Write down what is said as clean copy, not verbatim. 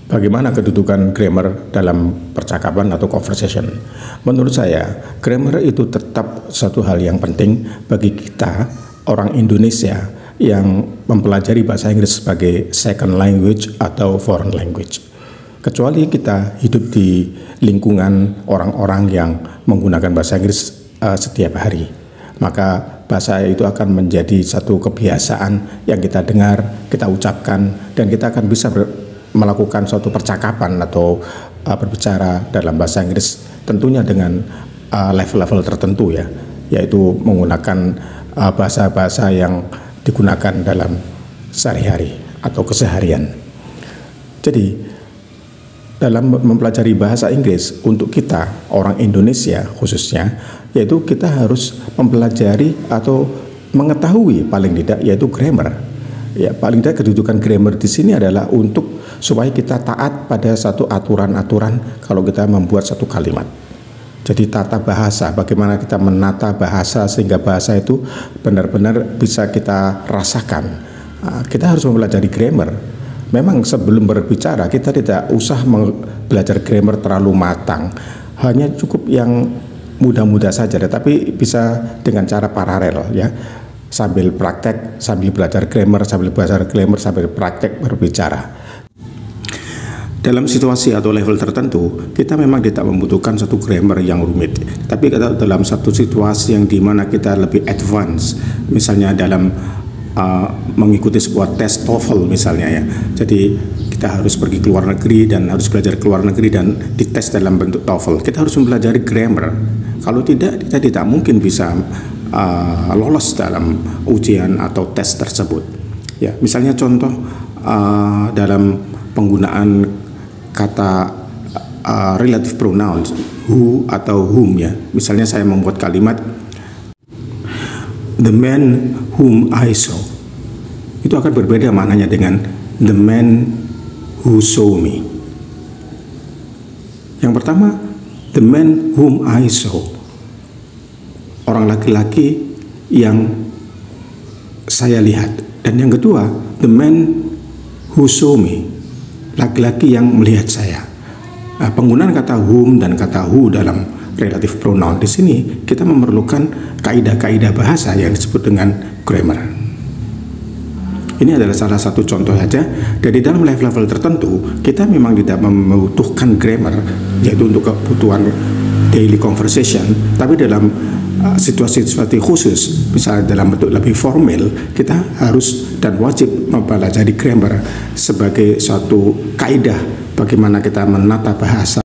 Bagaimana kedudukan grammar dalam percakapan atau conversation? Menurut saya, grammar itu tetap satu hal yang penting bagi kita, orang Indonesia, yang mempelajari bahasa Inggris sebagai second language atau foreign language. Kecuali kita hidup di lingkungan orang-orang yang menggunakan bahasa Inggris setiap hari, maka bahasa itu akan menjadi satu kebiasaan yang kita dengar, kita ucapkan, dan kita akan bisa melakukan suatu percakapan atau berbicara dalam bahasa Inggris tentunya dengan level-level tertentu ya, yaitu menggunakan bahasa-bahasa yang digunakan dalam sehari-hari atau keseharian. Jadi dalam mempelajari bahasa Inggris untuk kita orang Indonesia khususnya, yaitu kita harus mempelajari atau mengetahui paling tidak yaitu grammar. Ya, paling tidak kedudukan grammar di sini adalah untuk supaya kita taat pada satu aturan-aturan kalau kita membuat satu kalimat. Jadi tata bahasa, bagaimana kita menata bahasa sehingga bahasa itu benar-benar bisa kita rasakan. Kita harus mempelajari grammar. Memang sebelum berbicara kita tidak usah belajar grammar terlalu matang. Hanya cukup yang mudah-mudah saja, tetapi bisa dengan cara paralel ya. Sambil praktek, sambil belajar grammar, sambil praktek berbicara. Dalam situasi atau level tertentu, kita memang tidak membutuhkan satu grammar yang rumit. Tapi dalam satu situasi yang dimana kita lebih advance, misalnya dalam mengikuti sebuah tes TOEFL misalnya ya. Jadi kita harus pergi ke luar negeri dan harus belajar ke luar negeri dan dites dalam bentuk TOEFL. Kita harus mempelajari grammar. Kalau tidak, kita tidak mungkin bisa lolos dalam ujian atau tes tersebut. Ya, misalnya contoh dalam penggunaan kata relative pronouns who atau whom ya. Misalnya saya membuat kalimat the man whom I saw. Itu akan berbeda maknanya dengan the man who saw me. Yang pertama, the man whom I saw. Orang laki-laki yang saya lihat. Dan yang kedua, the man who saw me, laki-laki yang melihat saya. Nah, penggunaan kata whom dan kata who dalam relative pronoun di sini kita memerlukan kaidah-kaidah bahasa yang disebut dengan grammar. Ini adalah salah satu contoh saja. Dari dalam level-level tertentu kita memang tidak membutuhkan grammar, yaitu untuk kebutuhan daily conversation, tapi dalam situasi-situasi khusus, misalnya dalam bentuk lebih formal, kita harus dan wajib mempelajari grammar sebagai suatu kaidah bagaimana kita menata bahasa.